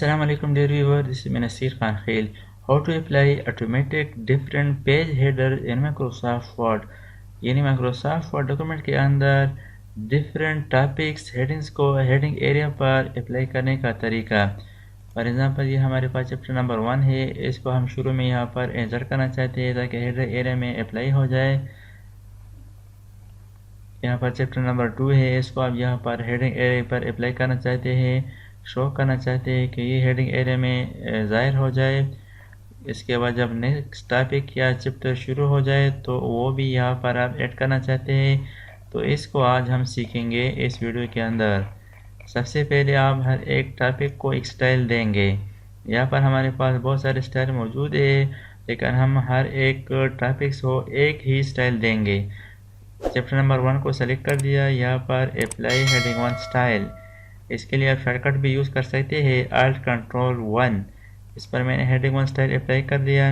Assalamu alaikum dear viewer, this is Nasir Khan Khail. How to apply automatic different page header in Microsoft Word. यानी Microsoft Word document के अंदर different topics headings को heading area पर apply करने का तरीका। For example ये हमारे पास चैप्टर नंबर 1 है, इसको हम शुरू में यहाँ पर इंसर्ट करना चाहते हैं ताकि हेडर एरिया में अप्लाई हो जाए। यहाँ पर चैप्टर नंबर 2 है, इसको आप यहाँ पर हेडिंग एरिया पर अप्लाई करना चाहते हैं, शो करना चाहते हैं कि ये हेडिंग एरिया में ज़ाहिर हो जाए। इसके बाद जब नेक्स्ट टॉपिक या चैप्टर शुरू हो जाए तो वो भी यहाँ पर आप ऐड करना चाहते हैं। तो इसको आज हम सीखेंगे इस वीडियो के अंदर। सबसे पहले आप हर एक टॉपिक को एक स्टाइल देंगे। यहाँ पर हमारे पास बहुत सारे स्टाइल मौजूद है, लेकिन हम हर एक टॉपिक्स को एक ही स्टाइल देंगे। चैप्टर नंबर 1 को सेलेक्ट कर दिया, यहाँ पर अप्लाई हेडिंग 1 स्टाइल। इसके लिए आप शॉर्टकट भी यूज़ कर सकते हैं Alt Control 1। इस पर मैंने हेडिंग 1 स्टाइल अप्लाई कर दिया।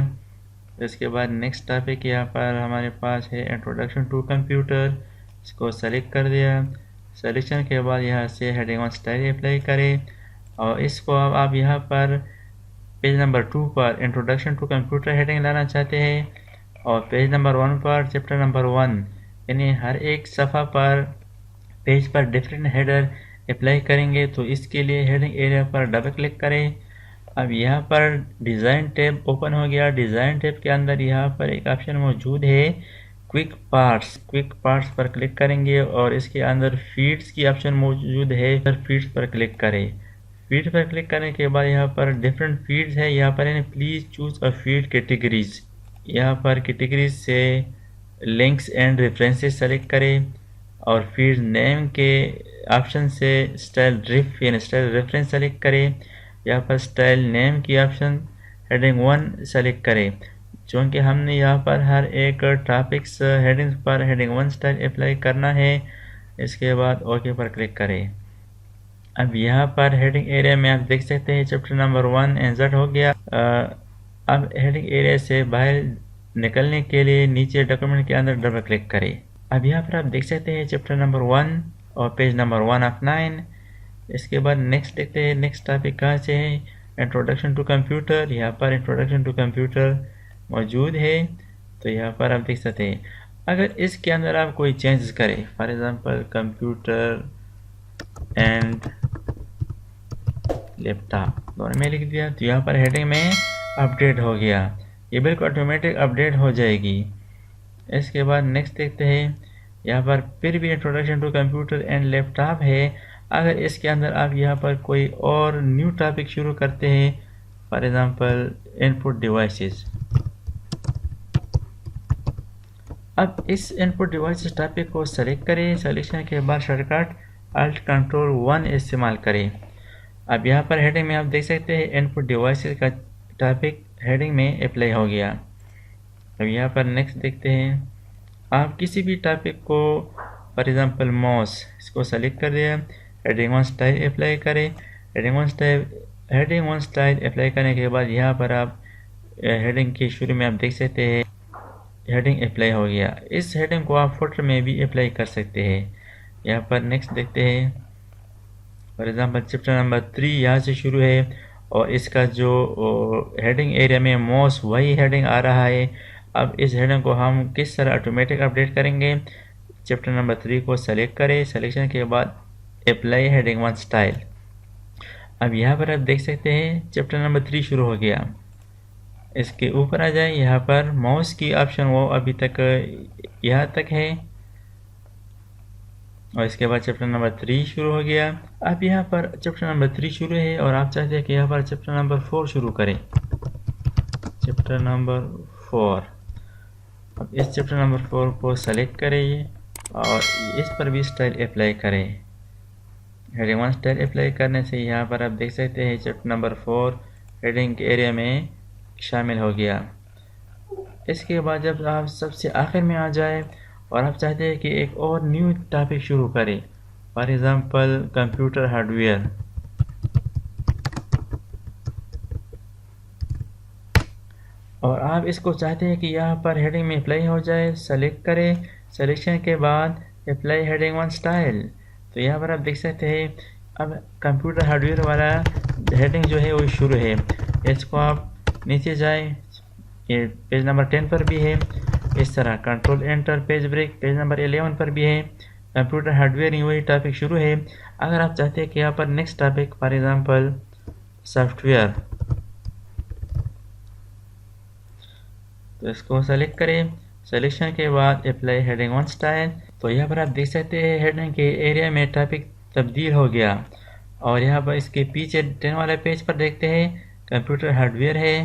इसके बाद नेक्स्ट टॉपिक यहाँ पर हमारे पास है इंट्रोडक्शन टू कंप्यूटर, इसको सेलेक्ट कर दिया। सेलेक्शन के बाद यहाँ से हेडिंग 1 स्टाइल अप्लाई करें और इसको अब आप यहाँ पर पेज नंबर 2 पर इंट्रोडक्शन टू कंप्यूटर हेडिंग लाना चाहते हैं और पेज नंबर 1 पर चैप्टर नंबर 1, यानी हर एक सफ़ा पर पेज पर डिफरेंट हेडर अप्लाई करेंगे। तो इसके लिए हेडिंग एरिया पर डबल क्लिक करें। अब यहाँ पर डिज़ाइन टैब ओपन हो गया। डिज़ाइन टैब के अंदर यहाँ पर एक ऑप्शन मौजूद है क्विक पार्ट्स पर क्लिक करेंगे और इसके अंदर फीड्स की ऑप्शन मौजूद है, फिर फीड्स पर क्लिक करें। फीड पर क्लिक करने के बाद यहाँ पर डिफरेंट फीड्स है, यहाँ पर यानी please choose a feed categories. यहाँ पर कैटेगरीज से लिंक्स एंड रेफरेंसेस सेलेक्ट करें और फीड नेम के ऑप्शन से स्टाइल रिफ यानी स्टाइल रेफरेंस सेलेक्ट करें। यहाँ पर स्टाइल नेम की ऑप्शन हेडिंग 1 सेलेक्ट करें। चूँकि हमने यहाँ पर हर एक टॉपिक्स हेडिंग्स पर हेडिंग 1 स्टाइल अप्लाई करना है। इसके बाद ओके पर क्लिक करें। अब यहाँ पर हेडिंग एरिया में आप देख सकते हैं चैप्टर नंबर 1 इंसर्ट हो गया। अब हेडिंग एरिया से बाहर निकलने के लिए नीचे डॉक्यूमेंट के अंदर डबल क्लिक करें। अब यहाँ पर आप देख सकते हैं चैप्टर नंबर 1 और पेज नंबर 1 ऑफ 9। इसके बाद नेक्स्ट देखते हैं नेक्स्ट टॉपिक कहाँ से है, इंट्रोडक्शन टू कंप्यूटर। यहाँ पर इंट्रोडक्शन टू कंप्यूटर मौजूद है, तो यहाँ पर आप देख सकते हैं। अगर इसके अंदर आप कोई चेंजेस करें, for example computer and laptop दोनों में लिख दिया, तो यहाँ पर हेडिंग में अपडेट हो गया। ये बिल्कुल ऑटोमेटिक अपडेट हो जाएगी। इसके बाद नेक्स्ट देखते हैं, यहाँ पर फिर भी introduction to computer and laptop है। अगर इसके अंदर आप यहाँ पर कोई और न्यू टॉपिक शुरू करते हैं, फॉर एग्जांपल इनपुट डिवाइसेस। अब इस इनपुट डिवाइसेस टॉपिक को सेलेक्ट करें। सेलेक्शन के बाद शॉर्टकट Alt Control 1 इस्तेमाल करें। अब यहाँ पर हेडिंग में आप देख सकते हैं इनपुट डिवाइसेस का टॉपिक हेडिंग में अप्लाई हो गया। अब यहाँ पर नेक्स्ट देखते हैं, आप किसी भी टॉपिक को फॉर एग्जांपल माउस, इसको सेलेक्ट कर दिया, हेडिंग 1 स्टाइल अप्लाई करें। हेडिंग 1 स्टाइल अप्लाई करने के बाद यहाँ पर आप हेडिंग के शुरू में आप देख सकते हैं हेडिंग अप्लाई हो गया। इस हेडिंग को आप फुटर में भी अप्लाई कर सकते हैं। यहाँ पर नेक्स्ट देखते हैं, फॉर एग्जांपल चैप्टर नंबर 3 यहाँ से शुरू है और इसका जो हेडिंग एरिया में माउस वही हेडिंग आ रहा है। अब इस हेडिंग को हम किस तरह ऑटोमेटिक अपडेट करेंगे, चैप्टर नंबर 3 को सेलेक्ट करें। सेलेक्शन के बाद अप्लाई हेडिंग 1 स्टाइल। अब यहाँ पर आप देख सकते हैं चैप्टर नंबर 3 शुरू हो गया। इसके ऊपर आ जाए, यहाँ पर माउस की ऑप्शन वो अभी तक यहाँ तक है और इसके बाद चैप्टर नंबर 3 शुरू हो गया। अब यहाँ पर चैप्टर नंबर 3 शुरू है और आप चाहते हैं कि यहाँ पर चैप्टर नंबर 4 शुरू करें, चैप्टर नंबर 4। अब इस चैप्टर नंबर 4 को सेलेक्ट करें और इस पर भी स्टाइल अप्लाई करें। हेडिंग 1 स्टाइल अप्लाई करने से यहाँ पर आप देख सकते हैं चैप्टर नंबर 4 हेडिंग के एरिया में शामिल हो गया। इसके बाद जब आप सबसे आखिर में आ जाए और आप चाहते हैं कि एक और न्यू टॉपिक शुरू करें, फॉर एग्जांपल कंप्यूटर हार्डवेयर, और आप इसको चाहते हैं कि यहाँ पर हेडिंग में अप्लाई हो जाए, सेलेक्ट करें। सेलेक्शन के बाद अप्लाई हेडिंग 1 स्टाइल। तो यहाँ पर आप देख सकते हैं अब कंप्यूटर हार्डवेयर वाला हेडिंग जो है वो शुरू है। इसको आप नीचे जाए, ये पेज नंबर 10 पर भी है। इस तरह control enter, page break page number 11 पर भी है। कंप्यूटर हार्डवेयर वही टॉपिक शुरू है। अगर आप चाहते हैं कि यहाँ पर next topic for example software, तो इसको सेलेक्ट करें। सिलेक्शन के बाद अप्लाई हेडिंग ऑन स्टाइल। तो यहाँ पर आप देख सकते हैं हेडिंग के एरिया में टॉपिक तब्दील हो गया। और यहाँ पर इसके पीछे 10 वाले पेज पर देखते हैं कंप्यूटर हार्डवेयर है।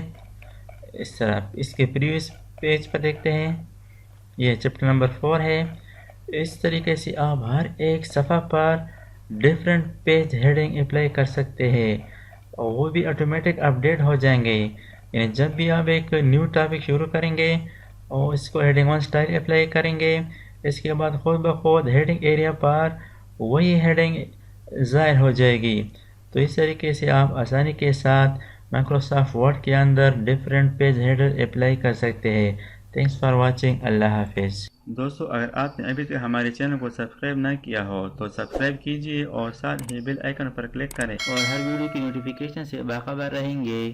इस तरह इसके प्रीवियस पेज पर देखते हैं, ये चैप्टर नंबर 4 है। इस तरीके से आप हर एक सफ़ा पर डिफरेंट पेज हेडिंग अप्लाई कर सकते हैं और वो भी ऑटोमेटिक अपडेट हो जाएंगे। यानी जब भी आप एक न्यू टॉपिक शुरू करेंगे और इसको हेडिंग ऑन स्टाइल अप्लाई करेंगे, इसके बाद खुद ब खुद हेडिंग एरिया पर वही हेडिंग ज़ाहिर हो जाएगी। तो इस तरीके से आप आसानी के साथ माइक्रोसॉफ्ट वर्ड के अंदर डिफरेंट पेज हेडर अप्लाई कर सकते हैं। Thanks for watching. अल्लाह हाफिज़। दोस्तों, अगर आपने अभी तक हमारे चैनल को सब्सक्राइब ना किया हो तो सब्सक्राइब कीजिए और साथ ही बेल आइकन पर क्लिक करें और हर वीडियो की नोटिफिकेशन से बाखबर रहेंगे।